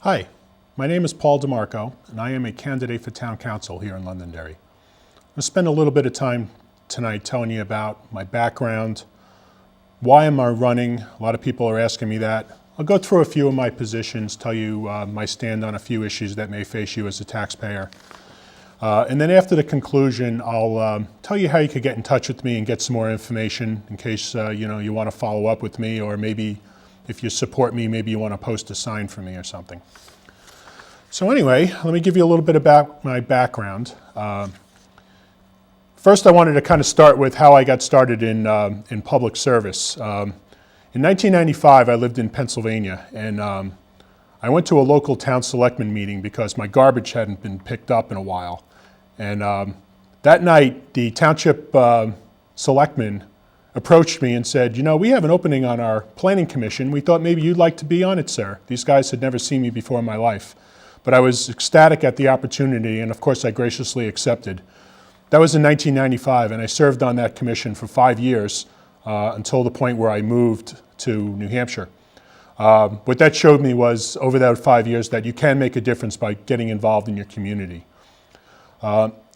Hi, my name is Paul DiMarco, and I am a candidate for Town Council here in Londonderry. I'm going to spend a little bit of time tonight telling you about my background, why am I running. A lot of people are asking me that. I'll go through a few of my positions, tell you my stand on a few issues that may face you as a taxpayer. And then after the conclusion, I'll tell you how you could get in touch with me and get some more information in case you want to follow up with me, or maybe if you support me, maybe you want to post a sign for me or something. So anyway, let me give you a little bit about my background. First, I wanted to kind of start with how I got started in public service. In 1995, I lived in Pennsylvania, and I went to a local town selectman meeting because my garbage hadn't been picked up in a while. And that night, the township selectman approached me and said, we have an opening on our planning commission. We thought maybe you'd like to be on it, sir. These guys had never seen me before in my life. But I was ecstatic at the opportunity, and of course I graciously accepted. That was in 1995, and I served on that commission for 5 years until the point where I moved to New Hampshire. What that showed me was, over that 5 years, that you can make a difference by getting involved in your community.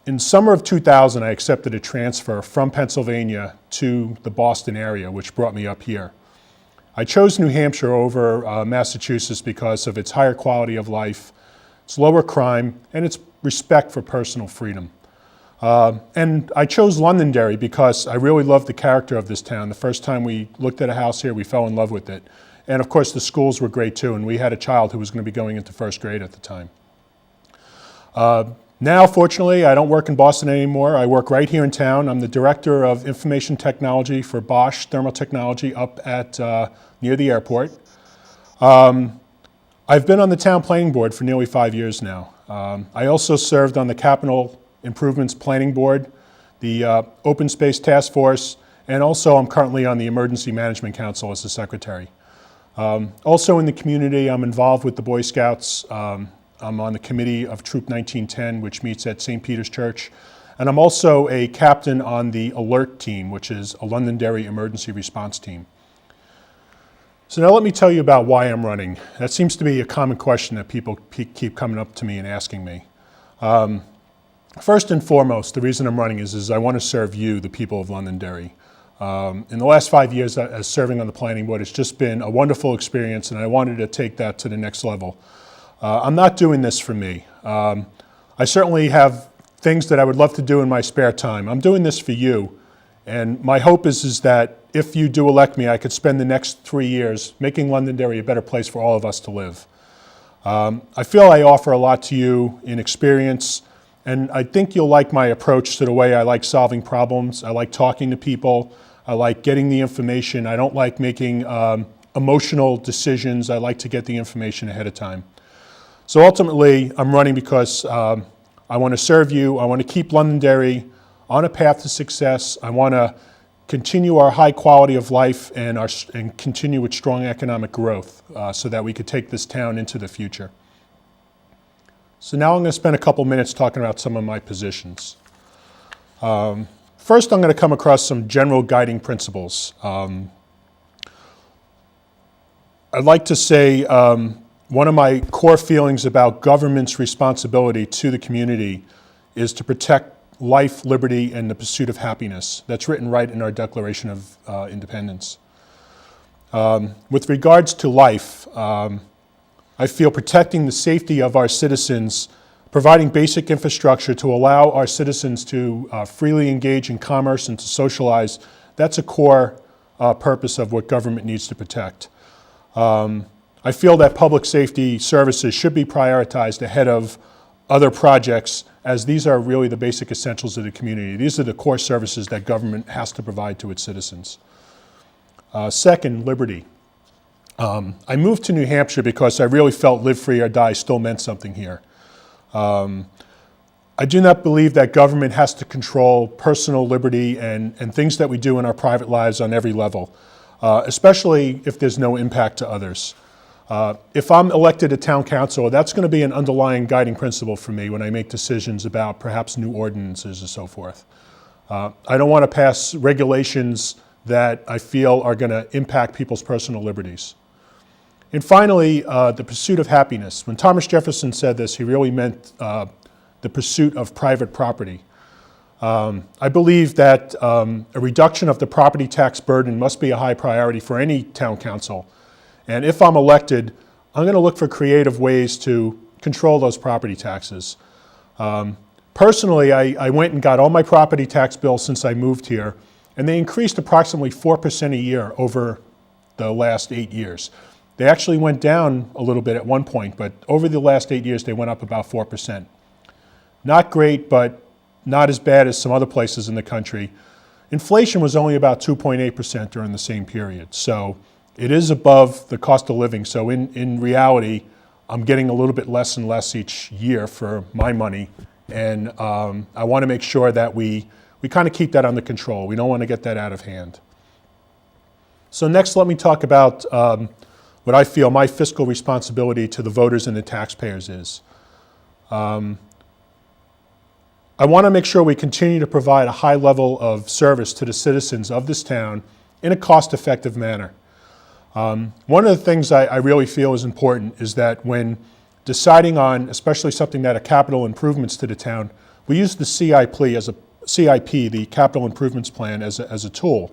In summer of 2000, I accepted a transfer from Pennsylvania to the Boston area, which brought me up here. I chose New Hampshire over Massachusetts because of its higher quality of life, its lower crime, and its respect for personal freedom. And I chose Londonderry because I really loved the character of this town. The first time we looked at a house here, we fell in love with it. And of course, the schools were great too, and we had a child who was going to be going into first grade at the time. Now, fortunately, I don't work in Boston anymore. I work right here in town. I'm the Director of Information Technology for Bosch Thermal Technology up at near the airport. I've been on the town planning board for nearly 5 years now. I also served on the Capital Improvements Planning Board, the Open Space Task Force, and also I'm currently on the Emergency Management Council as the Secretary. Also in the community, I'm involved with the Boy Scouts. I'm on the committee of Troop 1910, which meets at St. Peter's Church. And I'm also a captain on the ALERT team, which is a Londonderry emergency response team. So now let me tell you about why I'm running. That seems to be a common question that people keep coming up to me and asking me. First and foremost, the reason I'm running is I want to serve you, the people of Londonderry. In the last 5 years as serving on the planning board, it's just been a wonderful experience, and I wanted to take that to the next level. I'm not doing this for me. I certainly have things that I would love to do in my spare time. I'm doing this for you, and my hope is that if you do elect me, I could spend the next 3 years making Londonderry a better place for all of us to live. I feel I offer a lot to you in experience, and I think you'll like my approach to the way I like solving problems. I like talking to people. I like getting the information. I don't like making emotional decisions. I like to get the information ahead of time. So ultimately, I'm running because I want to serve you. I want to keep Londonderry on a path to success. I want to continue our high quality of life and continue with strong economic growth so that we could take this town into the future. So now I'm going to spend a couple minutes talking about some of my positions. First, I'm going to come across some general guiding principles. I'd like to say one of my core feelings about government's responsibility to the community is to protect life, liberty, and the pursuit of happiness. That's written right in our Declaration of Independence. With regards to life, I feel protecting the safety of our citizens, providing basic infrastructure to allow our citizens to freely engage in commerce and to socialize, that's a core purpose of what government needs to protect. I feel that public safety services should be prioritized ahead of other projects, as these are really the basic essentials of the community. These are the core services that government has to provide to its citizens. Second, liberty. I moved to New Hampshire because I really felt live free or die still meant something here. I do not believe that government has to control personal liberty and things that we do in our private lives on every level, especially if there's no impact to others. If I'm elected to town council, that's going to be an underlying guiding principle for me when I make decisions about perhaps new ordinances and so forth. I don't want to pass regulations that I feel are going to impact people's personal liberties. And finally, the pursuit of happiness. When Thomas Jefferson said this, he really meant the pursuit of private property. I believe that a reduction of the property tax burden must be a high priority for any town council. And if I'm elected, I'm going to look for creative ways to control those property taxes. Personally, I went and got all my property tax bills since I moved here, and they increased approximately 4% a year over the last 8 years. They actually went down a little bit at one point, but over the last 8 years, they went up about 4%. Not great, but not as bad as some other places in the country. Inflation was only about 2.8% during the same period. So it is above the cost of living. So in reality, I'm getting a little bit less and less each year for my money. And I want to make sure that we kind of keep that under control. We don't want to get that out of hand. So next, let me talk about what I feel my fiscal responsibility to the voters and the taxpayers is. I want to make sure we continue to provide a high level of service to the citizens of this town in a cost-effective manner. One of the things I really feel is important is that when deciding on, especially something that are capital improvements to the town, we use the CIP, the Capital Improvements Plan, as a tool.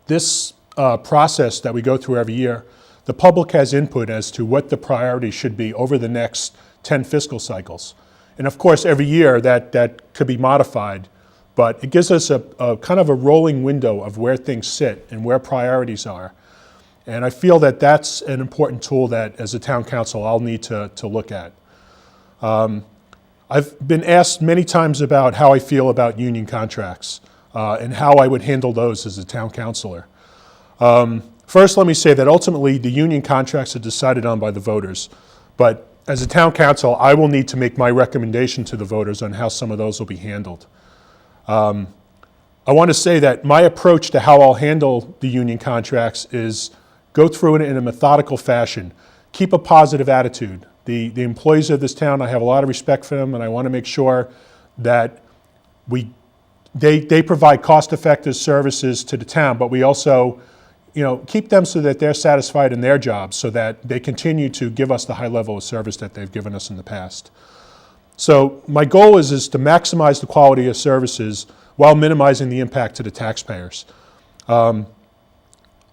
This process that we go through every year, the public has input as to what the priorities should be over the next 10 fiscal cycles. And of course, every year that could be modified, but it gives us a kind of a rolling window of where things sit and where priorities are. And I feel that that's an important tool that, as a town council, I'll need to look at. I've been asked many times about how I feel about union contracts and how I would handle those as a town councilor. First, let me say that ultimately the union contracts are decided on by the voters, but as a town council, I will need to make my recommendation to the voters on how some of those will be handled. I want to say that my approach to how I'll handle the union contracts is go through it in a methodical fashion, keep a positive attitude. The employees of this town, I have a lot of respect for them, and I want to make sure that they provide cost-effective services to the town, but we also keep them so that they're satisfied in their jobs so that they continue to give us the high level of service that they've given us in the past. So my goal is to maximize the quality of services while minimizing the impact to the taxpayers. I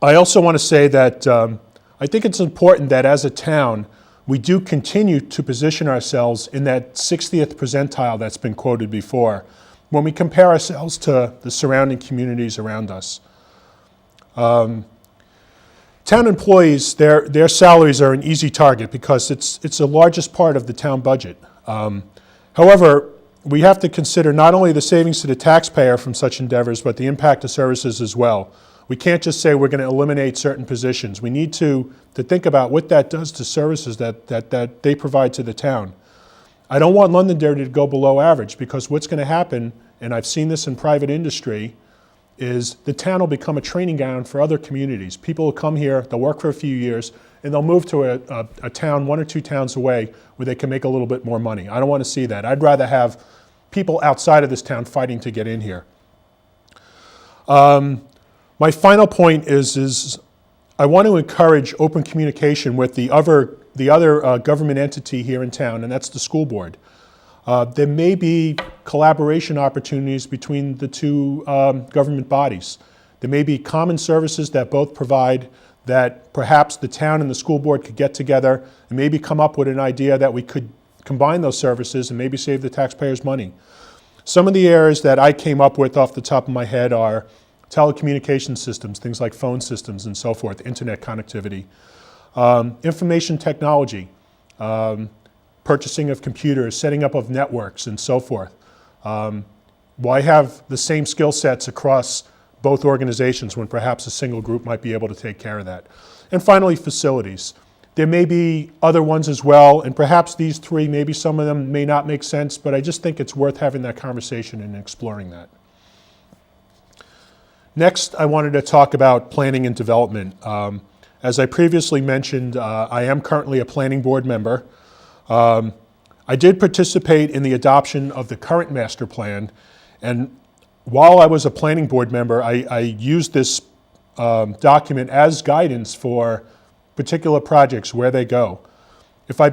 also want to say that I think it's important that as a town, we do continue to position ourselves in that 60th percentile that's been quoted before when we compare ourselves to the surrounding communities around us. Town employees, their salaries are an easy target because it's the largest part of the town budget. However, we have to consider not only the savings to the taxpayer from such endeavors, but the impact of services as well. We can't just say we're going to eliminate certain positions. We need to think about what that does to services that they provide to the town. I don't want Londonderry to go below average because what's going to happen, and I've seen this in private industry, is the town will become a training ground for other communities. People will come here, they'll work for a few years, and they'll move to a town, 1 or 2 towns away, where they can make a little bit more money. I don't want to see that. I'd rather have people outside of this town fighting to get in here. My final point is I want to encourage open communication with the other government entity here in town, and that's the school board. There may be collaboration opportunities between the two government bodies. There may be common services that both provide that perhaps the town and the school board could get together and maybe come up with an idea that we could combine those services and maybe save the taxpayers money. Some of the areas that I came up with off the top of my head are telecommunication systems, things like phone systems and so forth, internet connectivity, information technology, purchasing of computers, setting up of networks, and so forth. Why have the same skill sets across both organizations when perhaps a single group might be able to take care of that? And finally, facilities. There may be other ones as well, and perhaps these 3, maybe some of them may not make sense, but I just think it's worth having that conversation and exploring that. Next, I wanted to talk about planning and development. As I previously mentioned, I am currently a planning board member. I did participate in the adoption of the current master plan, and while I was a planning board member, I used this document as guidance for particular projects, where they go. If I